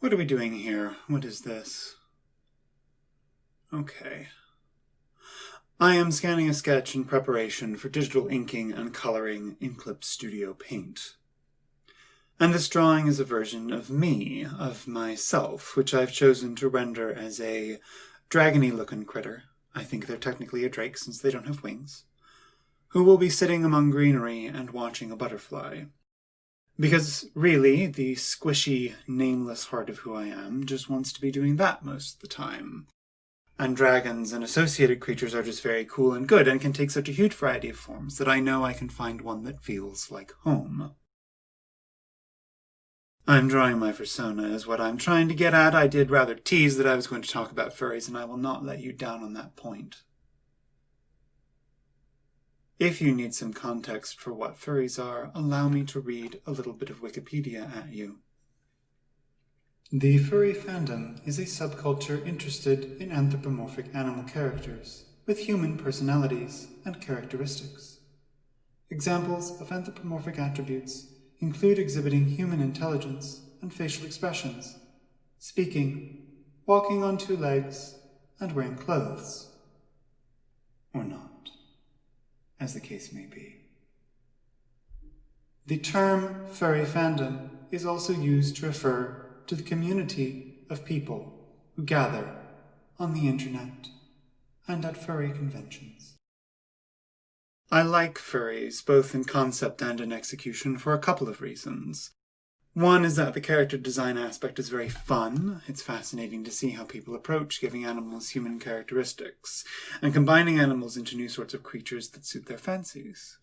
What are we doing here? What is this? Okay. I am scanning a sketch in preparation for digital inking and coloring in Clip Studio Paint. And this drawing is a version of me, of myself, which I've chosen to render as a dragony-looking critter. I think they're technically a drake since they don't have wings, who will be sitting among greenery and watching a butterfly. Because, really, the squishy, nameless heart of who I am just wants to be doing that most of the time. And dragons and associated creatures are just very cool and good and can take such a huge variety of forms that I know I can find one that feels like home. I'm drawing my persona is what I'm trying to get at. I did rather tease that I was going to talk about furries, and I will not let you down on that point. If you need some context for what furries are, allow me to read a little bit of Wikipedia at you. The furry fandom is a subculture interested in anthropomorphic animal characters with human personalities and characteristics. Examples of anthropomorphic attributes include exhibiting human intelligence and facial expressions, speaking, walking on two legs, and wearing clothes. Or not, as the case may be. The term furry fandom is also used to refer to the community of people who gather on the internet and at furry conventions. I like furries, both in concept and in execution, for a couple of reasons. One is that the character design aspect is very fun. It's fascinating to see how people approach giving animals human characteristics, and combining animals into new sorts of creatures that suit their fancies.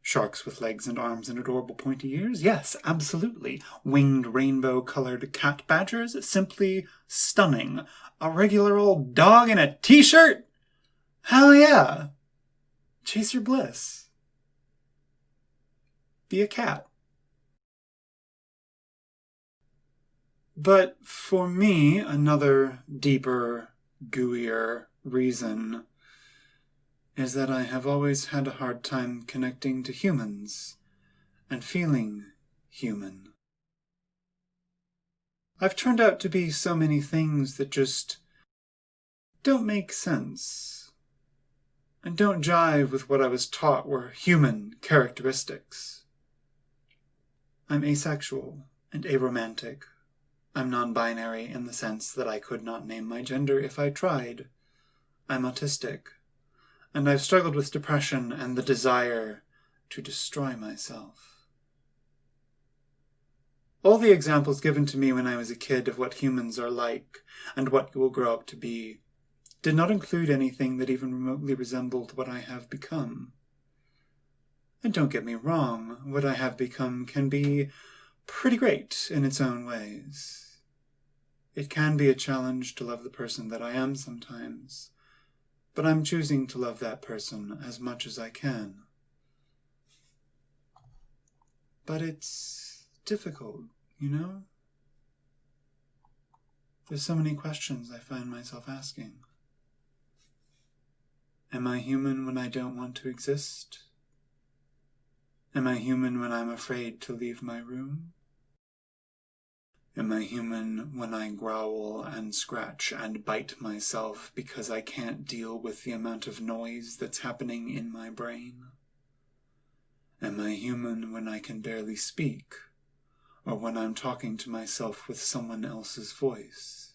Sharks with legs and arms and adorable pointy ears? Yes, absolutely. Winged rainbow-colored cat badgers? Simply stunning. A regular old dog in a t-shirt? Hell yeah! Chase your bliss. Be a cat. But for me, another deeper, gooier reason is that I have always had a hard time connecting to humans and feeling human. I've turned out to be so many things that just don't make sense and don't jive with what I was taught were human characteristics. I'm asexual and aromantic. I'm non-binary in the sense that I could not name my gender if I tried. I'm autistic. And I've struggled with depression and the desire to destroy myself. All the examples given to me when I was a kid of what humans are like and what you will grow up to be did not include anything that even remotely resembled what I have become. And don't get me wrong, what I have become can be pretty great in its own ways. It can be a challenge to love the person that I am sometimes, but I'm choosing to love that person as much as I can. But it's difficult, you know? There's so many questions I find myself asking. Am I human when I don't want to exist? Am I human when I'm afraid to leave my room? Am I human when I growl and scratch and bite myself because I can't deal with the amount of noise that's happening in my brain? Am I human when I can barely speak, or when I'm talking to myself with someone else's voice?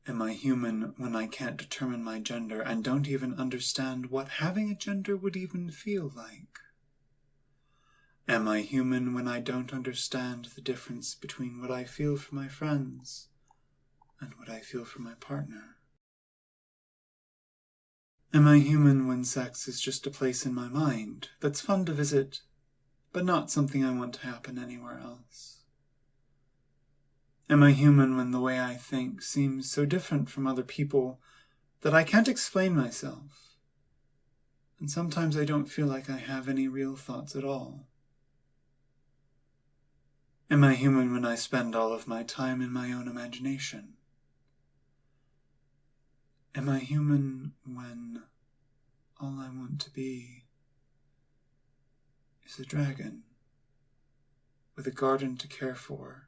Am I human when I can't determine my gender and don't even understand what having a gender would even feel like? Am I human when I don't understand the difference between what I feel for my friends and what I feel for my partner? Am I human when sex is just a place in my mind that's fun to visit, but not something I want to happen anywhere else? Am I human when the way I think seems so different from other people that I can't explain myself, and sometimes I don't feel like I have any real thoughts at all? Am I human when I spend all of my time in my own imagination? Am I human when all I want to be is a dragon? with a garden to care for,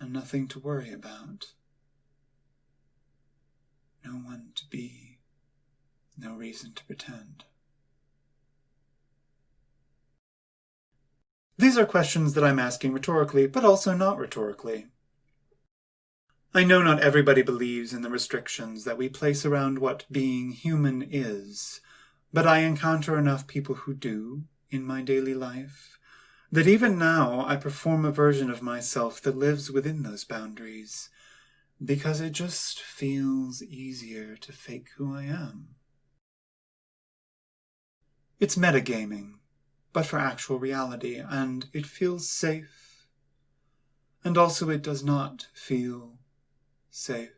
and nothing to worry about. No one to be, no reason to pretend. These are questions that I'm asking rhetorically, but also not rhetorically. I know not everybody believes in the restrictions that we place around what being human is, but I encounter enough people who do in my daily life that even now I perform a version of myself that lives within those boundaries, because it just feels easier to fake who I am. It's metagaming, but for actual reality, and it feels safe. And also it does not feel safe.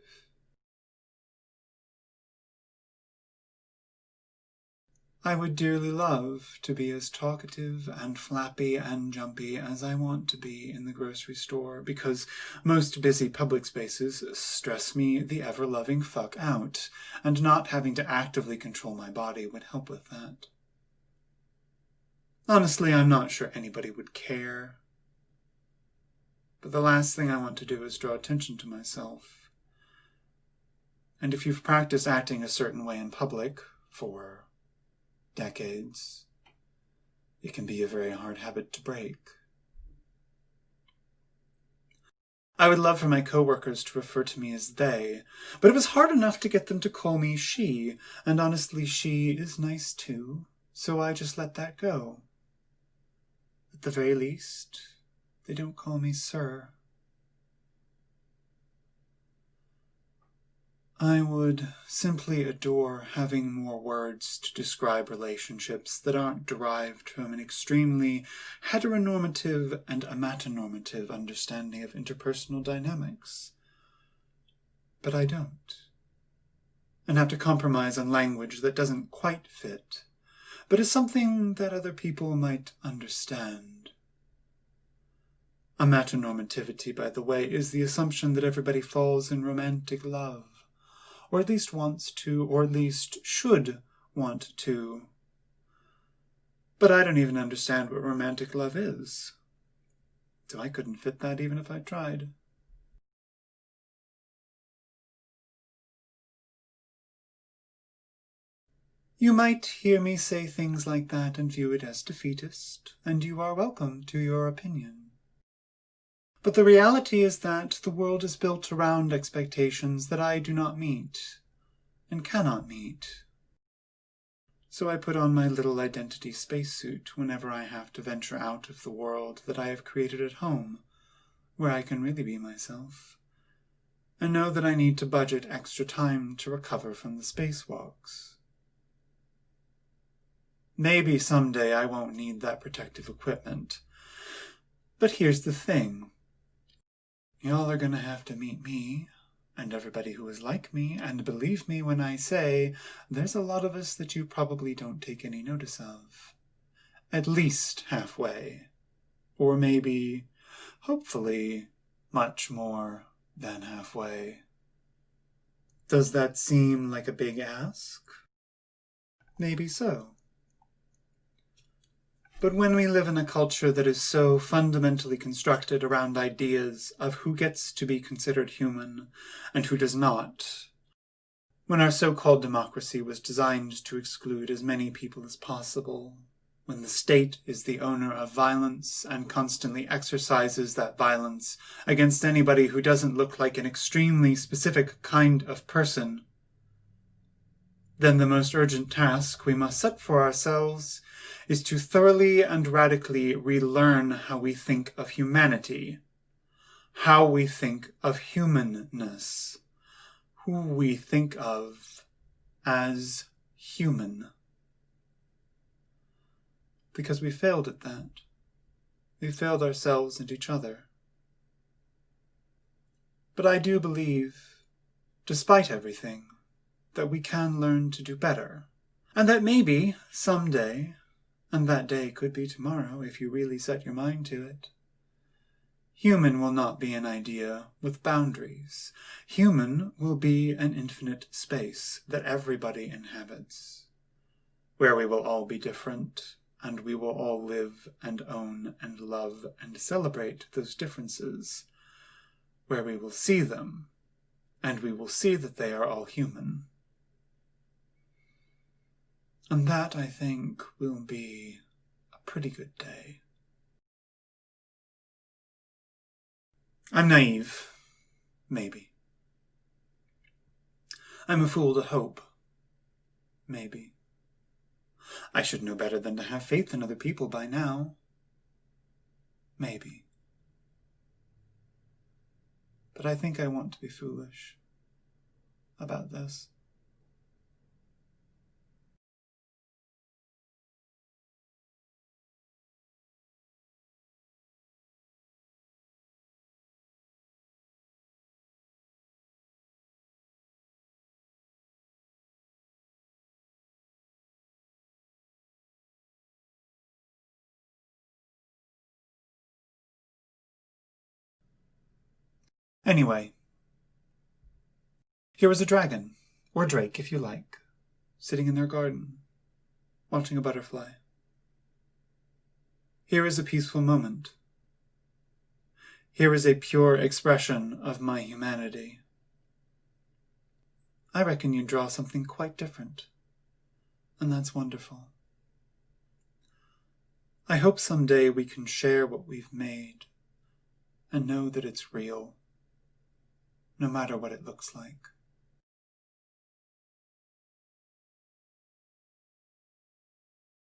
I would dearly love to be as talkative and flappy and jumpy as I want to be in the grocery store, because most busy public spaces stress me the ever-loving fuck out, and not having to actively control my body would help with that. Honestly, I'm not sure anybody would care. But the last thing I want to do is draw attention to myself. And if you've practiced acting a certain way in public for decades, it can be a very hard habit to break. I would love for my coworkers to refer to me as they, but it was hard enough to get them to call me she, and honestly, she is nice too, so I just let that go. At the very least, they don't call me sir. I would simply adore having more words to describe relationships that aren't derived from an extremely heteronormative and amatonormative understanding of interpersonal dynamics. But I don't, and have to compromise on language that doesn't quite fit, but is something that other people might understand. Amatonormativity, by the way, is the assumption that everybody falls in romantic love, or at least wants to, or at least should want to. But I don't even understand what romantic love is, so I couldn't fit that even if I tried. You might hear me say things like that and view it as defeatist, and you are welcome to your opinion. But the reality is that the world is built around expectations that I do not meet, and cannot meet. So I put on my little identity spacesuit whenever I have to venture out of the world that I have created at home, where I can really be myself, and know that I need to budget extra time to recover from the spacewalks. Maybe someday I won't need that protective equipment. But here's the thing. Y'all are gonna have to meet me, and everybody who is like me, and believe me when I say there's a lot of us that you probably don't take any notice of. At least halfway. Or maybe, hopefully, much more than halfway. Does that seem like a big ask? Maybe so. But when we live in a culture that is so fundamentally constructed around ideas of who gets to be considered human and who does not, when our so-called democracy was designed to exclude as many people as possible, when the state is the owner of violence and constantly exercises that violence against anybody who doesn't look like an extremely specific kind of person, then the most urgent task we must set for ourselves is to thoroughly and radically relearn how we think of humanity, how we think of humanness, who we think of as human. Because we failed at that. We failed ourselves and each other. But I do believe, despite everything, that we can learn to do better, and that maybe, someday, and that day could be tomorrow if you really set your mind to it, human will not be an idea with boundaries. Human will be an infinite space that everybody inhabits, where we will all be different and we will all live and own and love and celebrate those differences, where we will see them, and we will see that they are all human. And that, I think, will be a pretty good day. I'm naive. Maybe. I'm a fool to hope. Maybe. I should know better than to have faith in other people by now. Maybe. But I think I want to be foolish about this. Anyway, here was a dragon, or drake if you like, sitting in their garden, watching a butterfly. Here is a peaceful moment. Here is a pure expression of my humanity. I reckon you draw something quite different, and that's wonderful. I hope someday we can share what we've made and know that it's real, no matter what it looks like.